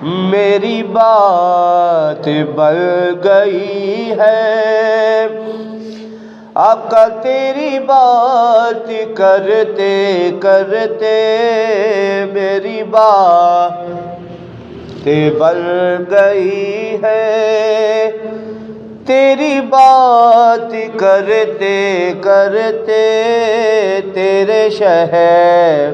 میری بات بل گئی ہے آقا تیری بات کرتے کرتے میری بات بل گئی ہے تیری بات کرتے کرتے تیرے شہر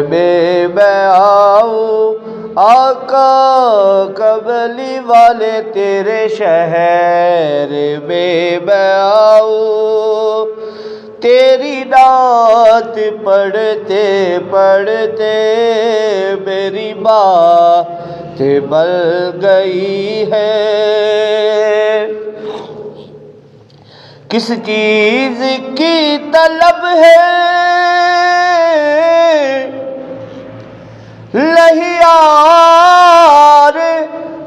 میں آؤں آقا کملی والے تیرے شہر میں آؤں تیری نعت پڑھتے پڑھتے میری بات بل گئی ہے کس چیز کی طلب ہے لہیار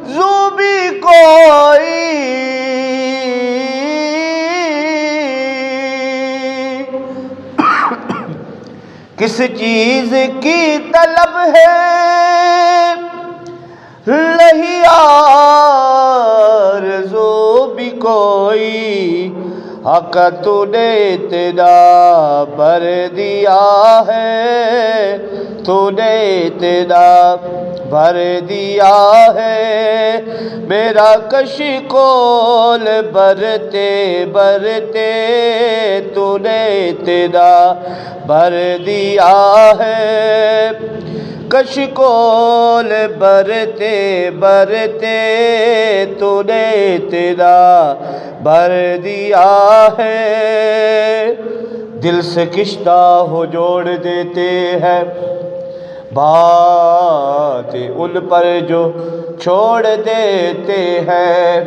زو بھی کوئی کس چیز کی طلب ہے لہیار زو بھی کوئی آقا تو نے اتنا بھر دیا ہے تو نے اتنا بھر دیا ہے میرا کشکول برتے برتے تو نے اتنا بھر دیا ہے کشکول برتے برتے تو نے اتنا بھر دیا ہے دل سے کشتہ ہو جوڑ دیتے ہیں بات ان پر جو چھوڑ دیتے ہیں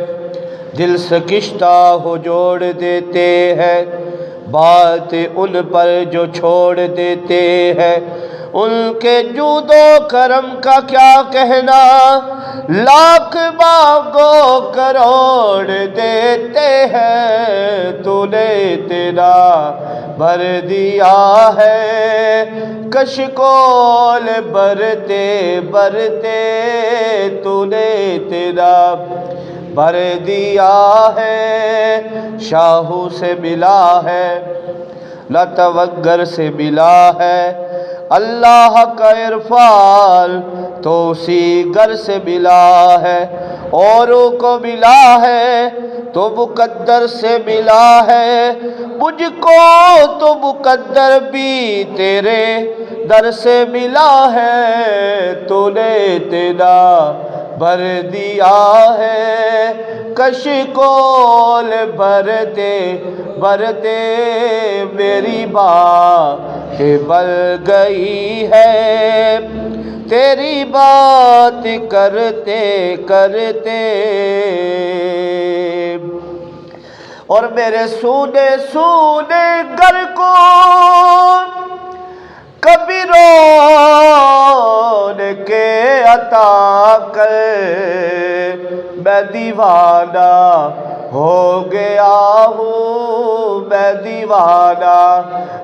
دل سے کشتہ ہو جوڑ دیتے ہیں بات ان پر جو چھوڑ دیتے ہیں ان کے جود و کرم کا کیا کہنا لاکھ مانگو کروڑ دیتے ہیں تو نے اتنا بھر دیا ہے کشکول برتے برتے تو نے اتنا بھر دیا ہے شاہو سے ملا ہے لتوگر سے ملا ہے اللہ کا عرفان تو اسی گر سے ملا ہے اوروں کو ملا ہے تو مقدر سے ملا ہے مجھ کو تو مقدر بھی تیرے در سے ملا ہے تو نے اتنا بھر دیا ہے کشکول بھرتے بھرتے میری بات بل گئی ہے تیری بات کرتے کرتے اور میرے سونے سونے گر کو کبھی رون کے عطا کر میں دیوانہ ہو گیا ہوں میں دیوانہ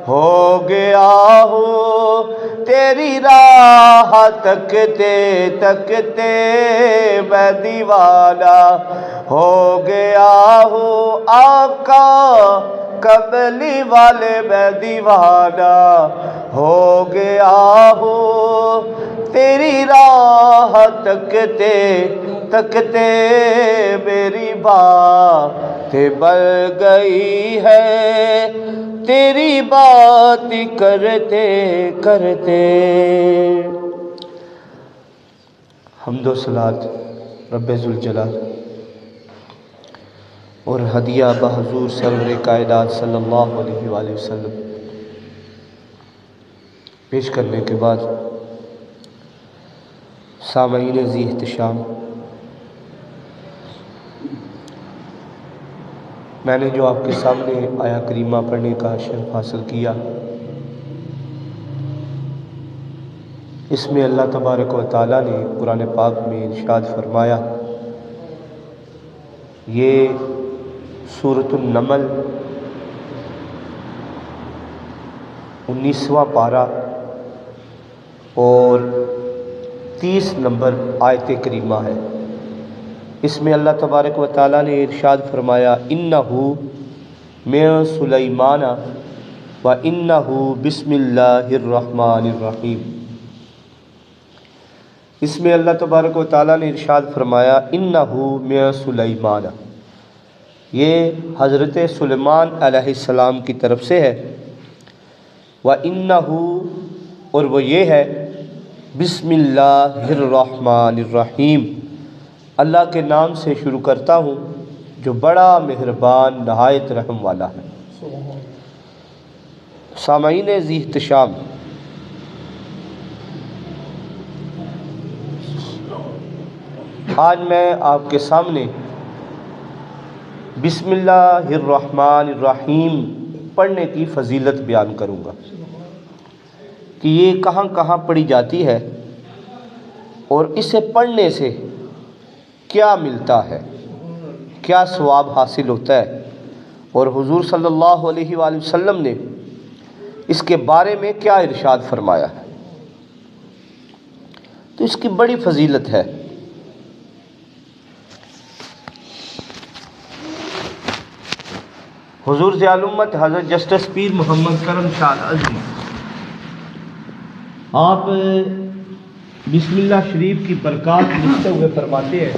ہو گیا ہوں تیری راہ تکتے تکتے میں دیوانہ ہو گیا ہوں آقا کملی والے میں دیوانہ ہو گیا ہوں تیری راہ تکتے تکتے میری بات بل گئی ہے تیری بات کرتے کرتے حمد و صلات رب ذوالجلال اور ہدیہ بحضور سرور کائنات صلی اللہ علیہ وآلہ وسلم پیش کرنے کے بعد سامعین ذی احتشام میں نے جو آپ کے سامنے آیا کریمہ پڑھنے کا شرف حاصل کیا اس میں اللہ تبارک و تعالیٰ نے قرآن پاک میں ارشاد فرمایا یہ سورۃ النمل 19واں پارہ اور 30 نمبر آیت کریمہ ہے۔ اس میں اللہ تبارک و تعالیٰ نے ارشاد فرمایا انہو من سلیمان و انہو بسم اللہ الرحمن الرحیم۔ اس میں اللہ تبارک و تعالیٰ نے ارشاد فرمایا انہو من سلیمان، یہ حضرت سلیمان علیہ السلام کی طرف سے ہے، و انہو، اور وہ یہ ہے، بسم اللہ الرحمن الرحیم، اللہ کے نام سے شروع کرتا ہوں جو بڑا مہربان نہایت رحم والا ہے۔ سامعین ذی احتشام، آج میں آپ کے سامنے بسم اللہ الرحمن الرحیم پڑھنے کی فضیلت بیان کروں گا کہ یہ کہاں کہاں پڑھی جاتی ہے اور اسے پڑھنے سے کیا ملتا ہے، کیا ثواب حاصل ہوتا ہے، اور حضور صلی اللہ علیہ وآلہ وسلم نے اس کے بارے میں کیا ارشاد فرمایا ہے۔ تو اس کی بڑی فضیلت ہے۔ حضور ضیاء الامت حضرت جسٹس پیر محمد کرم شاہ العظمی، آپ بسم اللہ شریف کی برکات لکھتے ہوئے فرماتے ہیں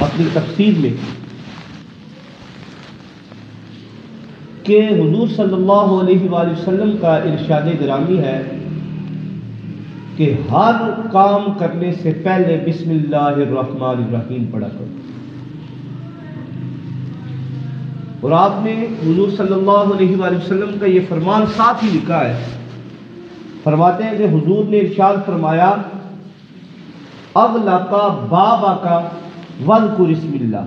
اپنی تفسیر میں کہ حضور صلی اللہ علیہ وآلہ وسلم کا ارشاد گرامی ہے کہ ہر کام کرنے سے پہلے بسم اللہ الرحمن الرحیم پڑھا کرو، اور آپ نے حضور صلی اللہ علیہ وآلہ وسلم کا یہ فرمان ساتھ ہی لکھا ہے۔ فرماتے ہیں کہ حضور نے ارشاد فرمایا اغلق بابک واذکر اسم اللہ،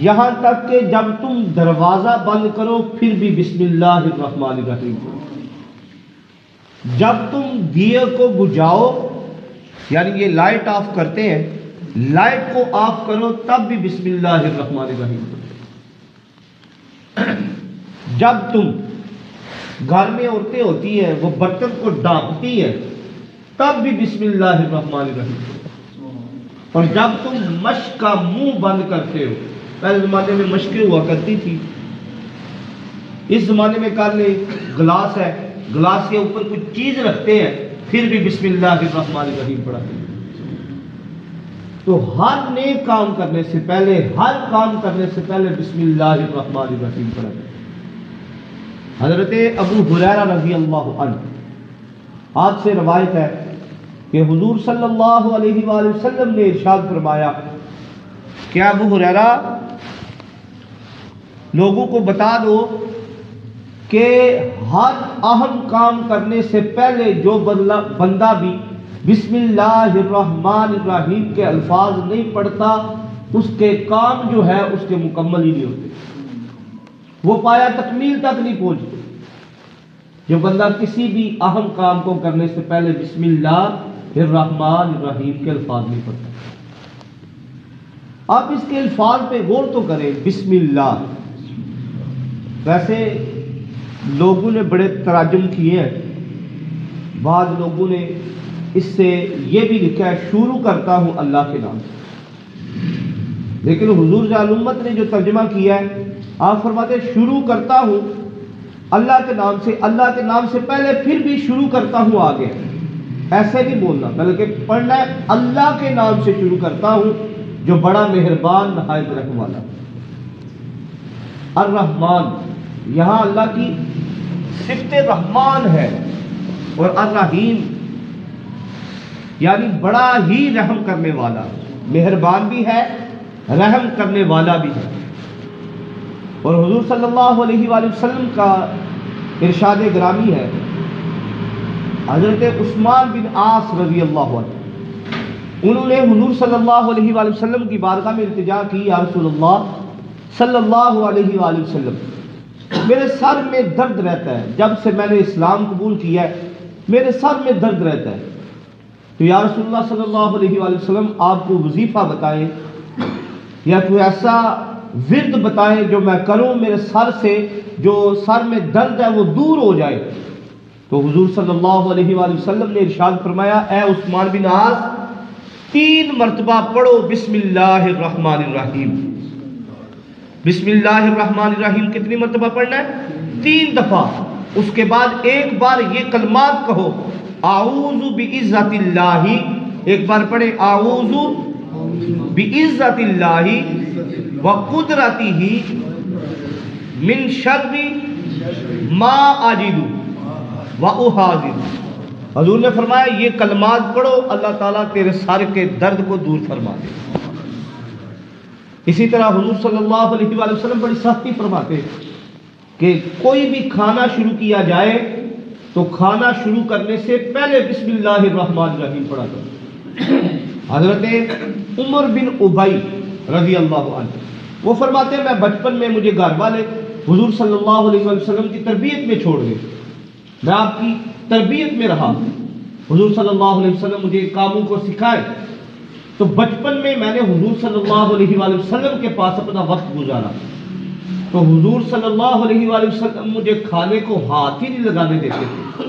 یہاں تک کہ جب تم دروازہ بند کرو پھر بھی بسم اللہ الرحمن الرحیم پڑھو، جب تم دیے کو بجھاؤ، یعنی یہ لائٹ آف کرتے ہیں، لائٹ کو آف کرو تب بھی بسم اللہ الرحمن الرحیم پڑھو، جب تم گھر میں عورتیں ہوتی ہیں وہ برتن کو ڈانپتی ہیں تب بھی بسم اللہ الرحمن الرحیم پڑھو، اور جب تم مشق کا منہ بند کرتے ہو، پہلے زمانے میں مشقیں ہوا کرتی تھی، اس زمانے میں کر لیں گلاس ہے، گلاس کے اوپر کچھ چیز رکھتے ہیں پھر بھی بسم اللہ الرحمن الرحیم پڑھتے ہیں۔ تو ہر نیک کام کرنے سے پہلے، ہر کام کرنے سے پہلے بسم اللہ الرحمن الرحیم پڑھا جائے۔ حضرت ابو ہریرہ رضی اللہ عنہ، آپ سے روایت ہے کہ حضور صلی اللہ علیہ وآلہ وسلم نے ارشاد فرمایا کہ ابو ہریرہ لوگوں کو بتا دو کہ ہر اہم کام کرنے سے پہلے جو بندہ بھی بسم اللہ الرحمن الرحیم کے الفاظ نہیں پڑھتا اس کے کام جو ہے اس کے مکمل ہی نہیں ہوتے، وہ پایا تکمیل تک نہیں پہنچتے۔ جو بندہ کسی بھی اہم کام کو کرنے سے پہلے بسم اللہ الرحمن الرحیم کے الفاظ نہیں پڑھتا۔ آپ اس کے الفاظ پہ غور تو کریں، بسم اللہ، ویسے لوگوں نے بڑے تراجم کیے ہیں، بعض لوگوں نے اس سے یہ بھی لکھا ہے شروع کرتا ہوں اللہ کے نام سے، لیکن حضور ضیاء الامت نے جو ترجمہ کیا ہے آپ فرماتے ہیں شروع کرتا ہوں اللہ کے نام سے، اللہ کے نام سے پہلے پھر بھی شروع کرتا ہوں آگے، ایسے نہیں بولنا بلکہ پڑھنا ہے اللہ کے نام سے شروع کرتا ہوں جو بڑا مہربان نہایت رحم والا۔ الرحمن، یہاں اللہ کی صفت رحمان ہے، اور الرحیم یعنی بڑا ہی رحم کرنے والا، مہربان بھی ہے، رحم کرنے والا بھی ہے۔ اور حضور صلی اللہ علیہ وآلہ وسلم کا ارشاد گرامی ہے، حضرت عثمان بن عاص رضی اللہ عنہ، انہوں نے حضور صلی اللہ علیہ وآلہ وسلم کی بارگاہ میں التجا کی، یا رسول اللہ صلی اللہ علیہ وآلہ وسلم، میرے سر میں درد رہتا ہے، جب سے میں نے اسلام قبول کیا ہے میرے سر میں درد رہتا ہے، تو یا رسول اللہ صلی اللہ علیہ وآلہ وسلم آپ کو وظیفہ بتائیں یا کوئی ایسا ورد بتائیں جو میں کروں میرے سر سے جو سر میں درد ہے وہ دور ہو جائے۔ تو تو حضور صلی اللہ علیہ وآلہ وسلم نے ارشاد فرمایا اے عثمان بن عاص 3 مرتبہ پڑھو بسم اللہ الرحمن الرحیم. بسم اللہ الرحمن الرحیم کتنی مرتبہ پڑھنا ہے؟ 3 دفعہ. اس کے بعد ایک بار یہ کلمات کہو اعوذ بعزت اللہ، ایک بار پڑھے اعوذ بعزت اللہ وقدرتہ من شر ما اجد واحاذر. حضور نے فرمایا یہ کلمات پڑھو اللہ تعالیٰ تیرے سر کے درد کو دور فرما دے. اسی طرح حضور صلی اللہ علیہ وآلہ وسلم بڑی سختی فرماتے کہ کوئی بھی کھانا شروع کیا جائے تو کھانا شروع کرنے سے پہلے بسم اللہ الرحمن الرحیم پڑھا کرو. حضرت عمر بن ابی رضی اللہ عنہ وہ فرماتے ہیں میں بچپن میں مجھے گھر والے حضور صلی اللہ علیہ وسلم کی تربیت میں چھوڑ گئے. میں آپ کی تربیت میں رہا، حضور صلی اللہ علیہ وسلم مجھے کاموں کو سکھائے. تو بچپن میں نے حضور صلی اللہ علیہ وآلہ وسلم کے پاس اپنا وقت گزارا. تو حضور صلی اللہ علیہ وآلہ وسلم مجھے کھانے کو ہاتھ ہی نہیں لگانے دیتے تھے،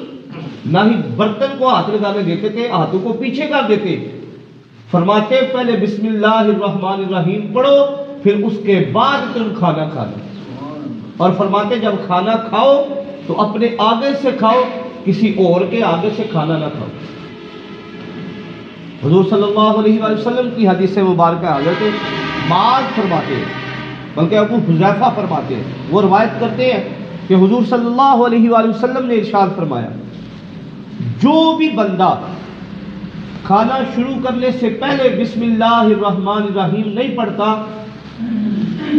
نہ ہی برتن کو ہاتھ لگانے دیتے تھے، ہاتھوں کو پیچھے کر دیتے. فرماتے پہلے بسم اللہ الرحمن الرحیم پڑھو پھر اس کے بعد تم کھانا کھانا. اور فرماتے جب کھانا کھاؤ تو اپنے آگے سے کھاؤ، کسی اور کے آگے سے کھانا نہ کھاؤ. حضور صلی اللہ علیہ وآلہ وسلم کی حدیث مبارکہ حضرت معاذ فرماتے ہیں، بلکہ ابو حذیفہ فرماتے ہیں، وہ روایت کرتے ہیں کہ حضور صلی اللہ علیہ وآلہ وسلم نے ارشاد فرمایا جو بھی بندہ کھانا شروع کرنے سے پہلے بسم اللہ الرحمن الرحیم نہیں پڑھتا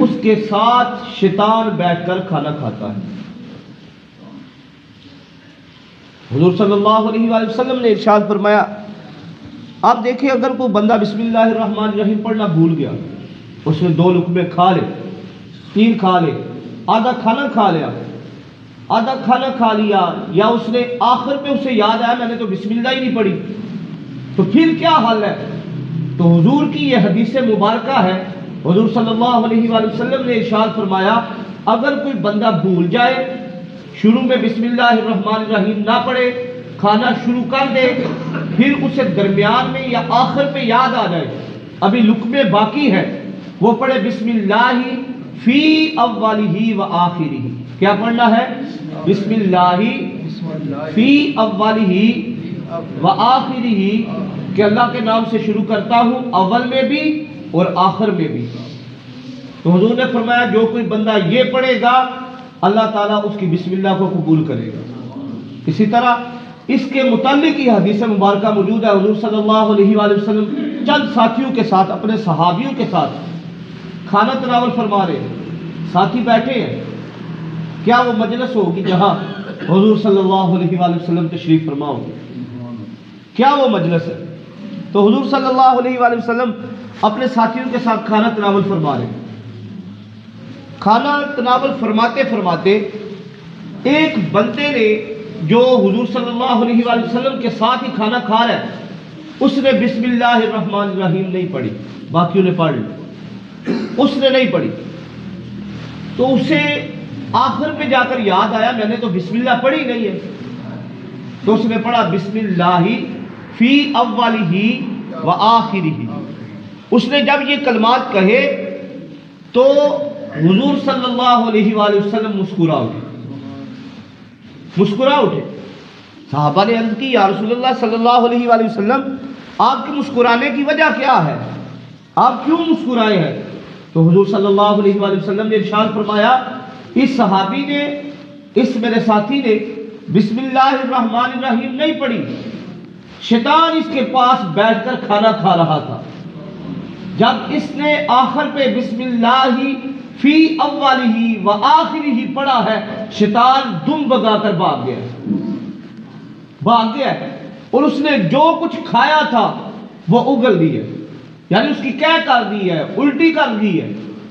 اس کے ساتھ شیطان بیٹھ کر کھانا کھاتا ہے. حضور صلی اللہ علیہ وآلہ وسلم نے ارشاد فرمایا آپ دیکھیں اگر کوئی بندہ بسم اللہ الرحمن الرحیم پڑھنا بھول گیا، اس نے 2 لقمے کھا لے، 3 کھا لے، آدھا کھانا کھا لیا، آدھا کھانا کھا لیا، یا اس نے آخر پہ اسے یاد آیا میں نے تو بسم اللہ ہی نہیں پڑھی، تو پھر کیا حال ہے؟ تو حضور کی یہ حدیث مبارکہ ہے. حضور صلی اللہ علیہ وآلہ وسلم نے ارشاد فرمایا اگر کوئی بندہ بھول جائے، شروع میں بسم اللہ الرحمن الرحیم نہ پڑھے، کھانا شروع کر دے، پھر اسے درمیان میں یا آخر پہ یاد آ جائے ابھی لقمے باقی ہے، وہ پڑھے بسم اللہ فی اولہ و آخرہ. کیا پڑھنا ہے؟ بسم اللہ فی اولہ و آخرہ، کہ اللہ کے نام سے شروع کرتا ہوں اول میں بھی اور آخر میں بھی. تو حضور نے فرمایا جو کوئی بندہ یہ پڑھے گا اللہ تعالیٰ اس کی بسم اللہ کو قبول کرے گا. اسی طرح اس کے متعلق یہ حدیث مبارکہ موجود ہے. حضور صلی اللہ علیہ وآلہ وسلم چند ساتھیوں کے ساتھ، اپنے صحابیوں کے ساتھ کھانا تناول فرما رہے ہیں، ساتھی بیٹھے ہیں. کیا وہ مجلس ہوگی جہاں حضور صلی اللہ علیہ وآلہ وسلم تشریف فرما ہوگی؟ کیا وہ مجلس ہے؟ تو حضور صلی اللہ علیہ وآلہ وسلم اپنے ساتھیوں کے ساتھ کھانا تناول فرما رہے ہیں. کھانا تناول فرماتے فرماتے ایک بندے نے جو حضور صلی اللہ علیہ وآلہ وسلم کے ساتھ ہی کھانا کھا رہا ہے اس نے بسم اللہ الرحمن الرحیم نہیں پڑھی، باقیوں نے پڑھ لی، اس نے نہیں پڑھی. تو اسے آخر پہ جا کر یاد آیا میں نے تو بسم اللہ پڑھی نہیں ہے. تو اس نے پڑھا بسم اللہ فی اولہ و آخرہ. اس نے جب یہ کلمات کہے تو حضور صلی اللہ علیہ وآلہ وسلم مسکرا اٹھے. صحابہ نے عرض کی یا رسول اللہ صلی اللہ علیہ وآلہ وسلم آپ کے مسکرانے کی وجہ کیا ہے؟ آپ کیوں مسکرائے ہیں؟ تو حضور صلی اللہ علیہ وآلہ وسلم نے ارشاد فرمایا اس صحابی نے، اس میرے ساتھی نے بسم اللہ الرحمن الرحیم نہیں پڑھی، شیطان اس کے پاس بیٹھ کر کھانا کھا رہا تھا. جب اس نے آخر پہ بسم اللہ فی اولہ و آخرہ پڑھا ہے شیطان دم بگا کر بھاگ گیا ہے اور اس نے جو کچھ کھایا تھا وہ اگل دی ہے، یعنی اس کی کیا کر دی ہے؟ الٹی کر دی ہے.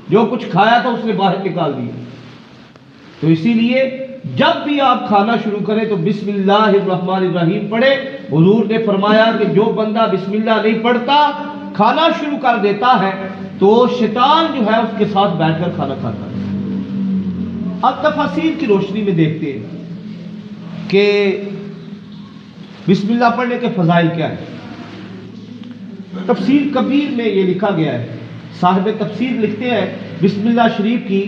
جو کچھ کھایا تھا اس نے باہر نکال دیا. تو اسی لیے جب بھی آپ کھانا شروع کریں تو بسم اللہ الرحمن الرحیم پڑھے. حضور نے فرمایا کہ جو بندہ بسم اللہ نہیں پڑھتا کھانا شروع کر دیتا ہے تو شیطان جو ہے اس کے ساتھ بیٹھ کر کھانا کھاتا ہے. اب تفاسیر کی روشنی میں دیکھتے ہیں کہ بسم اللہ پڑھنے کے فضائل کیا ہیں؟ تفسیر کبیر میں یہ لکھا گیا ہے، صاحب تفسیر لکھتے ہیں بسم اللہ شریف کی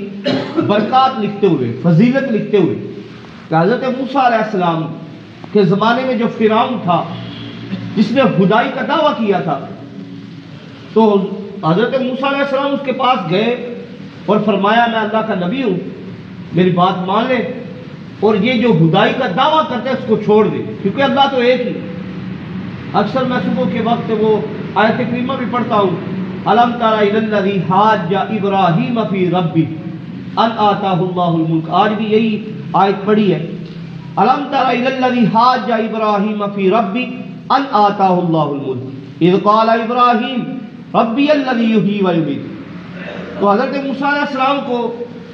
برکات لکھتے ہوئے، فضیلت لکھتے ہوئے کہ حضرت موسیٰ علیہ السلام کے زمانے میں جو فرعون تھا جس نے خدائی کا دعویٰ کیا تھا، تو حضرت موسیٰ علیہ السلام اس کے پاس گئے اور فرمایا میں اللہ کا نبی ہوں، میری بات مان لے اور یہ جو خدائی کا دعویٰ کرتے ہیں اس کو چھوڑ دے، کیونکہ اللہ تو ایک ہی۔ اکثر میں صبح کے وقت وہ آیت کریمہ بھی پڑھتا ہوں، الم تر الی الذی حاج ابراہیم فی ربہ ان آتاہ اللہ الملک، آج بھی یہی آیت پڑھی ہے، الم تر الی الذی حاج ابراہیم فی ربہ ان آتاہ اللہ الملک اذ قال ابراہیم ربی الذی یحیی و یمیت۔ تو حضرت موسیٰ علیہ السلام کو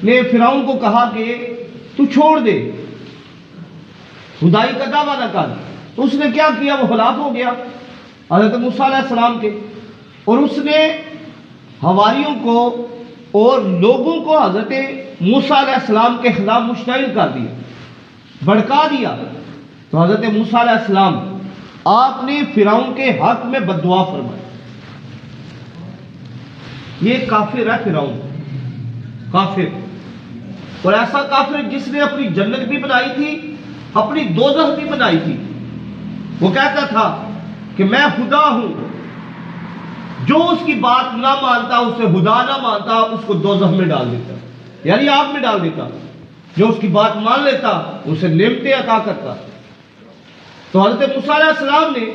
نے فرعون کو کہا کہ تو چھوڑ دے، خدائی کا دعویٰ نہ کر، تو اس نے کیا کیا؟ وہ ہلاک ہو گیا حضرت موسیٰ علیہ السلام کے، اور اس نے حواریوں کو اور لوگوں کو حضرت موسیٰ علیہ السلام کے خلاف مشتعل کر دیا، بھڑکا دیا۔ تو حضرت موسیٰ علیہ السلام آپ نے فرعون کے حق میں بد دعا فرمائی۔ یہ کافر ہے فرعون، کافر، اور ایسا کافر جس نے اپنی جنت بھی بنائی تھی، اپنی دوزخ بھی بنائی تھی۔ وہ کہتا تھا کہ میں خدا ہوں، جو اس کی بات نہ مانتا، اسے خدا نہ مانتا، اس کو دوزخ میں ڈال دیتا، یعنی آگ میں ڈال دیتا۔ جو اس کی بات مان لیتا اسے نعمتیں عطا کرتا۔ تو حضرت موسیٰ علیہ السلام نے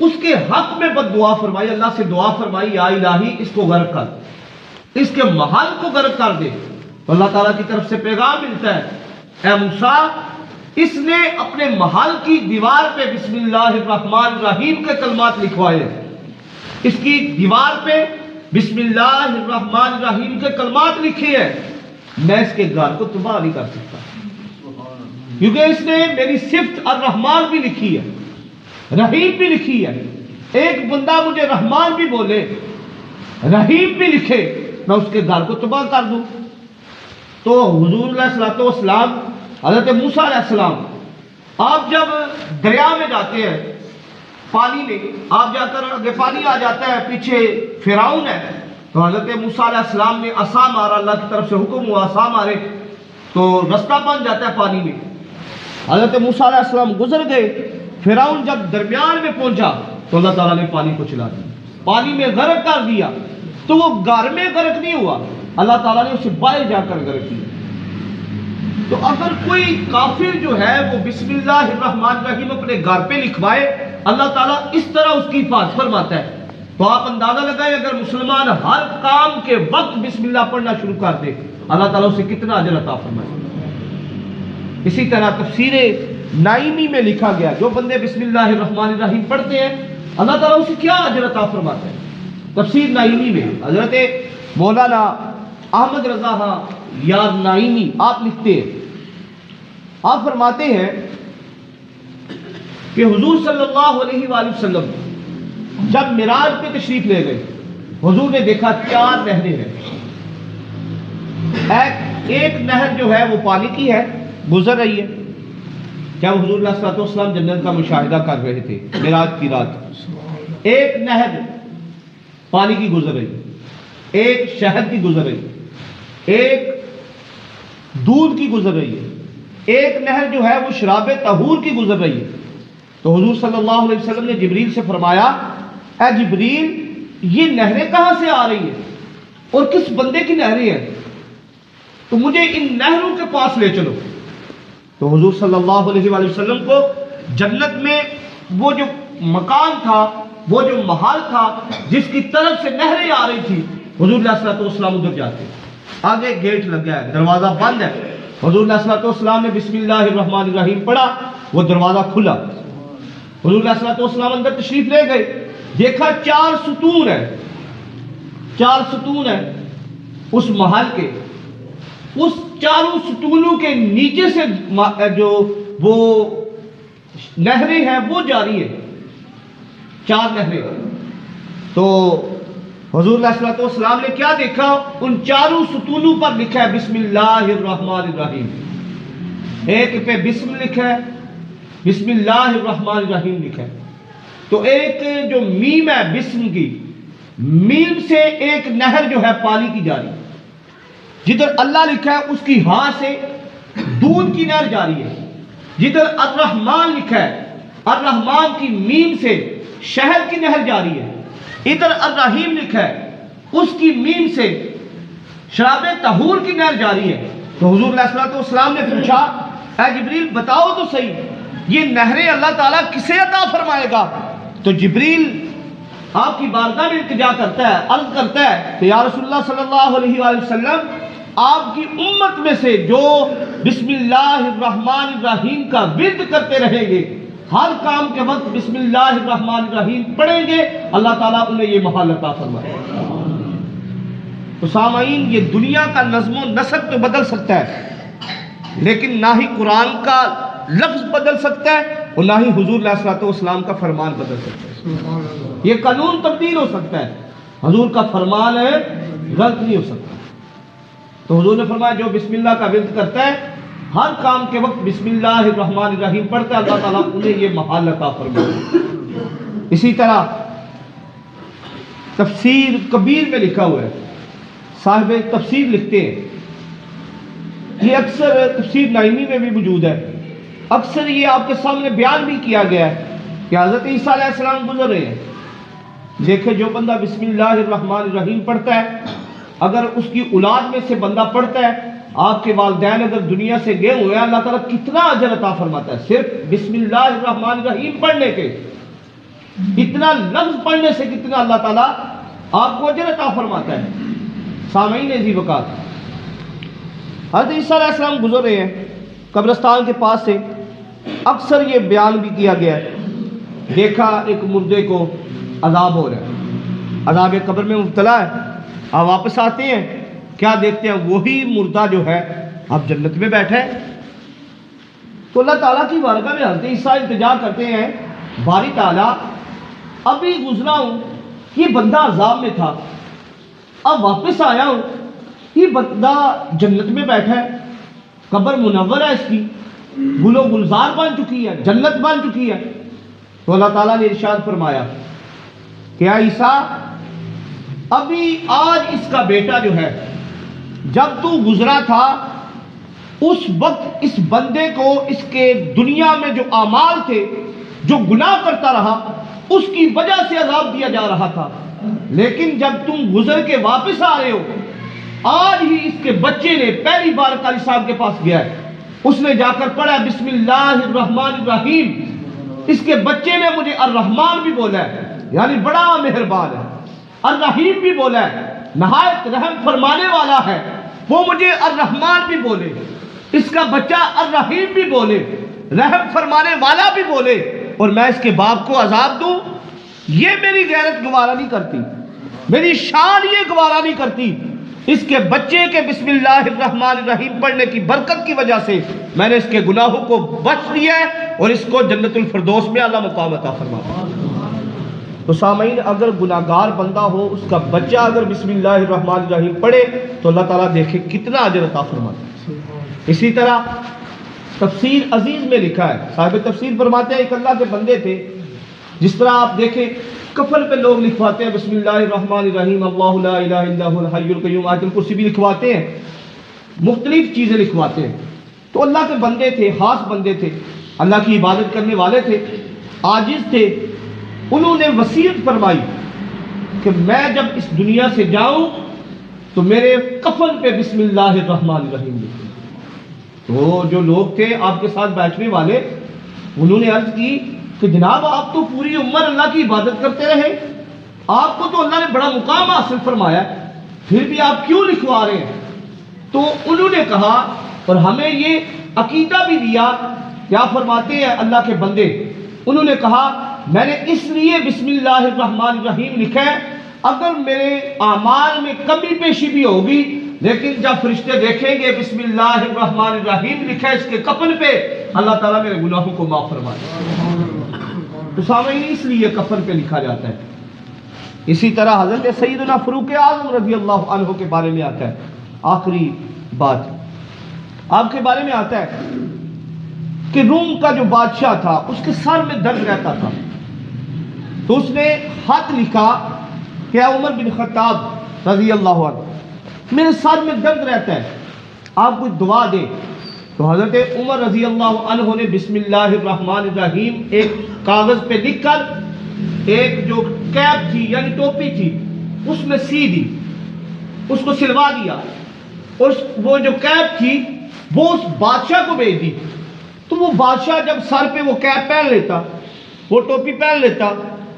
اس کے حق میں بد دعا فرمائی، اللہ سے دعا فرمائی یا الہی اس کو غرق کر، اس کے محل کو غرق کر دے۔ تو اللہ تعالیٰ کی طرف سے پیغام ملتا ہے، اے موسیٰ، اس نے اپنے محل کی دیوار پہ بسم اللہ الرحمن الرحیم کے کلمات لکھوائے، اس کی دیوار پہ بسم اللہ الرحمن الرحیم کے کلمات لکھے ہیں، میں اس کے گھر کو تباہ نہیں کر سکتا، کیونکہ اس نے میری صفت الرحمن بھی لکھی ہے، رحیم بھی لکھی ہے۔ ایک بندہ مجھے رحمان بھی بولے، رحیم بھی لکھے، میں اس کے گھر کو تباہ کر دوں۔ تو حضور علیہ السلام، حضرت موسیٰ علیہ السلام، آپ جب دریا میں جاتے ہیں، پانی میں آپ جا کر آگے پانی آ جاتا ہے، پیچھے فرعون ہے، تو حضرت موسیٰ علیہ السلام نے عصا مارا، اللہ کی طرف سے حکم ہوا عصا مارے تو رستہ بن جاتا ہے پانی میں۔ حضرت موسیٰ علیہ السلام گزر گئے، فرعون جب درمیان میں پہنچا تو اللہ تعالیٰ نے پانی کو چلا دیا، پانی میں غرق کر دیا۔ تو وہ گھر میں غرق نہیں ہوا، اللہ تعالیٰ نے اسے باہر جا کر غرق کیا۔ تو اگر کوئی کافر جو ہے وہ بسم اللہ الرحمن الرحیم اپنے گھر پہ لکھوائے، اللہ تعالیٰ اس طرح اس کی حفاظت فرماتا ہے۔ تو آپ اندازہ لگائیں اگر مسلمان ہر کام کے وقت بسم اللہ پڑھنا شروع کر دے، اللہ تعالیٰ اسے کتنا اجر عطا فرمائے۔ اسی طرح تفسیر نائمی میں لکھا گیا، جو بندے بسم اللہ الرحمن الرحیم پڑھتے ہیں اللہ تعالیٰ اسے کیا اجر عطا فرماتا ہے۔ تفسیر نائمی میں حضرت مولانا احمد رضا یار نائمی آپ لکھتے ہیں، آپ فرماتے ہیں کہ حضور صلی اللہ علیہ وآلہ وسلم جب معراج پہ تشریف لے گئے، حضور نے دیکھا 4 نہریں ہیں، ایک نہر جو ہے وہ پانی کی ہے، گزر رہی ہے۔ کیا حضور علیہ الصلوۃ والسلام جنت کا مشاہدہ کر رہے تھے معراج کی رات؟ ایک نہر پانی کی گزر رہی، ایک شہد کی گزر رہی، ایک دودھ کی گزر رہی ہے، ایک نہر جو ہے وہ شراب طہور کی گزر رہی ہے۔ تو حضور صلی اللہ علیہ وسلم نے جبریل سے فرمایا، اے جبریل یہ نہریں کہاں سے آ رہی ہیں اور کس بندے کی نہریں ہیں؟ تو مجھے ان نہروں کے پاس لے چلو۔ تو حضور صلی اللہ علیہ وآلہ وسلم کو جنت میں وہ جو مکان تھا، وہ جو محل تھا جس کی طرف سے نہریں آ رہی تھی، حضور علیہ الصلوۃ والسلام ادھر جاتے، آگے گیٹ لگا ہے، دروازہ بند ہے، حضور علیہ الصلوۃ والسلام نے بسم اللہ الرحمن الرحیم پڑھا، وہ دروازہ کھلا، حضور علیہ الصلوۃ والسلام اندر تشریف لے گئے، دیکھا 4 ستون ہے، 4 ستون ہے اس محل کے، اس 4 ستونوں کے نیچے سے جو وہ نہریں ہیں وہ جاری ہے، 4 نہریں۔ تو حضور علیہ الصلوۃ والسلام نے کیا دیکھا؟ ان 4 ستونوں پر لکھا ہے بسم اللہ الرحمن الرحیم، ایک پہ بسم لکھا ہے، بسم اللہ الرحمن الرحیم لکھا ہے، تو ایک جو میم ہے بسم کی، میم سے ایک نہر جو ہے پانی کی جاری، جدھر اللہ لکھا ہے اس کی ہاں سے دودھ کی نہر جاری ہے، جدھر الرحمن لکھا ہے الرحمن کی میم سے شہد کی نہر جاری ہے، ادھر الرحیم لکھا ہے اس کی میم سے شراب طہور کی نہر جاری ہے۔ تو حضور علیہ السلام نے پوچھا اے جبریل بتاؤ تو صحیح یہ نہریں اللہ تعالیٰ کسے عطا فرمائے گا؟ تو جبریل آپ کی بارگاہ میں التجا کرتا ہے، عرض کرتا ہے کہ یا رسول اللہ صلی اللہ علیہ وآلہ وسلم، آپ کی امت میں سے جو بسم اللہ الرحمن الرحیم کا ورد کرتے رہیں گے، ہر کام کے وقت بسم اللہ الرحمن الرحیم پڑھیں گے، اللہ تعالیٰ انہیں یہ محال عطا فرمائے گا۔ تو سامعین، یہ دنیا کا نظم و نسق تو بدل سکتا ہے، لیکن نہ ہی قرآن کا لفظ بدل سکتا ہے اور نہ ہی حضور علیہ السلام کا فرمان بدل سکتا ہے۔ یہ قانون تبدیل ہو سکتا ہے، حضور کا فرمان ہے غلط نہیں ہو سکتا۔ تو حضور نے فرمایا جو بسم اللہ کا ورد کرتا ہے، ہر کام کے وقت بسم اللہ الرحمن الرحیم پڑھتا ہے، اللہ تعالیٰ انہیں یہ محال عطا فرمائے۔ اسی طرح تفسیر کبیر میں لکھا ہوا ہے، صاحب تفسیر لکھتے ہیں، یہ اکثر تفسیر نائمی میں بھی موجود ہے، اکثر یہ آپ کے سامنے بیان بھی کیا گیا ہے کہ حضرت عیسیٰ علیہ السلام گزر رہے ہیں، دیکھیں جو بندہ بسم اللہ الرحمن الرحیم پڑھتا ہے، اگر اس کی اولاد میں سے بندہ پڑھتا ہے، آپ کے والدین اگر دنیا سے گئے ہوئے ہیں، اللہ تعالیٰ کتنا اجر عطا فرماتا ہے صرف بسم اللہ الرحمن الرحیم پڑھنے کے، اتنا لفظ پڑھنے سے کتنا اللہ تعالیٰ آپ کو اجر عطا فرماتا ہے۔ سامعین عزیز وقات، حضرت عیسیٰ علیہ السلام گزر رہے ہیں قبرستان کے پاس سے، اکثر یہ بیان بھی کیا گیا ہے، دیکھا ایک مردے کو عذاب ہو رہا ہے، عذاب قبر میں مبتلا ہے، آپ واپس آتے ہیں، کیا دیکھتے ہیں وہی مردہ جو ہے اب جنت میں بیٹھا ہے۔ تو اللہ تعالیٰ کی بارگاہ میں حضرت عیسیٰ التجا کرتے ہیں، باری تعالیٰ ابھی گزرا ہوں، یہ بندہ عذاب میں تھا، اب واپس آیا ہوں، یہ بندہ جنت میں بیٹھا ہے، قبر منور ہے اس کی، گل و گلزار بن چکی ہے، جنت بن چکی ہے۔ تو اللہ تعالیٰ نے ارشاد فرمایا کہ اے عیسیٰ، ابھی آج اس کا بیٹا جو ہے، جب تو گزرا تھا اس وقت اس بندے کو اس کے دنیا میں جو اعمال تھے، جو گناہ کرتا رہا، اس کی وجہ سے عذاب دیا جا رہا تھا، لیکن جب تم گزر کے واپس آ رہے ہو، آج ہی اس کے بچے نے پہلی بار قاری صاحب کے پاس گیا ہے، اس نے جا کر پڑھا بسم اللہ الرحمن الرحیم، اس کے بچے نے مجھے الرحمن بھی بولا ہے، یعنی بڑا مہربان ہے، الرحیم بھی بولا ہے، نہایت رحم فرمانے والا ہے، وہ مجھے الرحمن بھی بولے، اس کا بچہ الرحیم بھی بولے، رحم فرمانے والا بھی بولے، اور میں اس کے باپ کو عذاب دوں، یہ میری غیرت گوارا نہیں کرتی، میری شان یہ گوارا نہیں کرتی۔ اس کے بچے کے بسم اللہ الرحمن الرحیم پڑھنے کی برکت کی وجہ سے میں نے اس کے گناہوں کو بخش دیا ہے اور اس کو جنت الفردوس میں اعلیٰ مقام عطا فرمایا۔ تو سامعین، اگر گناہگار بندہ ہو، اس کا بچہ اگر بسم اللہ الرحمن الرحیم پڑھے تو اللہ تعالیٰ دیکھے کتنا اجر عطا فرماتا ہے۔ اسی طرح تفسیر عزیز میں لکھا ہے، صاحب تفسیر فرماتے ہیں ایک اللہ کے بندے تھے، جس طرح آپ دیکھیں کفن پہ لوگ لکھواتے ہیں بسم اللہ الرحمن الرحیم اللہ لا الہ الا هو الحی القیوم، آیت الکرسی بھی لکھواتے ہیں، مختلف چیزیں لکھواتے ہیں۔ تو اللہ کے بندے تھے، خاص بندے تھے، اللہ کی عبادت کرنے والے تھے، عاجز تھے، انہوں نے وصیت فرمائی کہ میں جب اس دنیا سے جاؤں تو میرے کفن پہ بسم اللہ الرحمن الرحیم لکھیں۔ تو جو لوگ تھے آپ کے ساتھ بیٹھنے والے، انہوں نے عرض کی کہ جناب آپ تو پوری عمر اللہ کی عبادت کرتے رہے، آپ کو تو اللہ نے بڑا مقام حاصل فرمایا، پھر بھی آپ کیوں لکھوا رہے ہیں؟ تو انہوں نے کہا، اور ہمیں یہ عقیدہ بھی دیا، کیا فرماتے ہیں اللہ کے بندے، انہوں نے کہا میں نے اس لیے بسم اللہ الرحمن الرحیم لکھا ہے، اگر میرے اعمال میں کمی پیشی بھی ہوگی، لیکن جب فرشتے دیکھیں گے بسم اللہ الرحمن الرحیم لکھا ہے اس کے کفن پہ، اللہ تعالیٰ میرے گناہوں کو معاف فرما دے۔ تو سامعین، اس لیے کفن پہ لکھا جاتا ہے۔ اسی طرح حضرت سیدنا فاروق اعظم رضی اللہ عنہ کے بارے میں آتا ہے، آخری بات آپ کے بارے میں آتا ہے کہ روم کا جو بادشاہ تھا اس کے سر میں درد رہتا تھا، تو اس نے خط لکھا کہ اے عمر بن خطاب رضی اللہ عنہ، میرے سر میں درد رہتا ہے، آپ کوئی دعا دیں۔ تو حضرت عمر رضی اللہ عنہ نے بسم اللہ الرحمن الرحیم ایک کاغذ پہ لکھ کر ایک جو کیپ تھی یعنی ٹوپی تھی اس میں سی دی، اس کو سلوا دیا، اور وہ جو کیپ تھی وہ اس بادشاہ کو بھیج دی۔ تو وہ بادشاہ جب سر پہ وہ کیپ پہن لیتا، وہ ٹوپی پہن لیتا،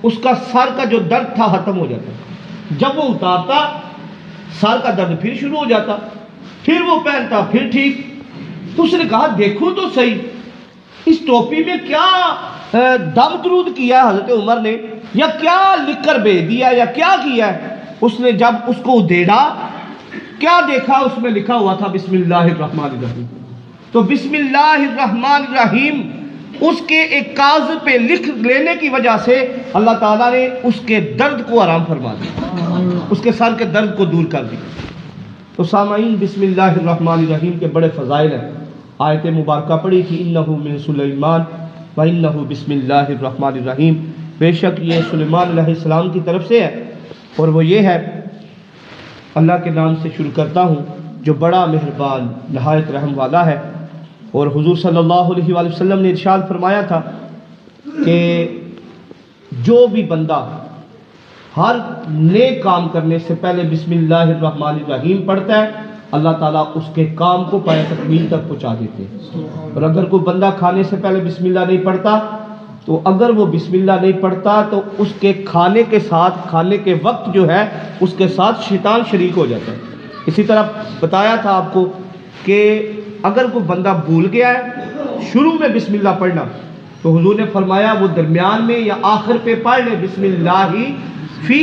اس کا سر کا جو درد تھا ختم ہو جاتا، جب وہ اتارتا سر کا درد پھر شروع ہو جاتا، پھر وہ پہنتا پھر ٹھیک۔ تو اس نے کہا دیکھو تو صحیح اس ٹوپی میں کیا دم درود کیا ہے حضرت عمر نے، یا کیا لکھ کر بھیج دیا یا کیا کیا ہے۔ اس نے جب اس کو ادھیڑا، کیا دیکھا اس میں لکھا ہوا تھا بسم اللہ الرحمن الرحیم۔ تو بسم اللہ الرحمن الرحیم اس کے ایک کاغذ پہ لکھ لینے کی وجہ سے اللہ تعالیٰ نے اس کے درد کو آرام فرما دیا، اس کے سر کے درد کو دور کر دیا۔ تو سامعین، بسم اللہ الرحمن الرحیم کے بڑے فضائل ہیں۔ آیت مبارکہ پڑھی تھی انہ من سلیمان و انہ بسم اللہ الرحمن الرحیم، بے شک یہ سلیمان علیہ السلام کی طرف سے ہے، اور وہ یہ ہے اللہ کے نام سے شروع کرتا ہوں جو بڑا مہربان نہایت رحم والا ہے۔ اور حضور صلی اللہ علیہ وآلہ وسلم نے ارشاد فرمایا تھا کہ جو بھی بندہ ہر نیک کام کرنے سے پہلے بسم اللہ الرحمن الرحیم پڑھتا ہے، اللہ تعالیٰ اس کے کام کو پایہ تکمیل تک پہنچا دیتے ہیں۔ اور اگر کوئی بندہ کھانے سے پہلے بسم اللہ نہیں پڑھتا، تو اگر وہ بسم اللہ نہیں پڑھتا تو اس کے کھانے کے ساتھ، کھانے کے وقت جو ہے اس کے ساتھ شیطان شریک ہو جاتا ہے۔ اسی طرح بتایا تھا آپ کو کہ اگر کوئی بندہ بھول گیا ہے شروع میں بسم اللہ پڑھنا، تو حضور نے فرمایا وہ درمیان میں یا آخر پہ پڑھ لے بسم اللہ فی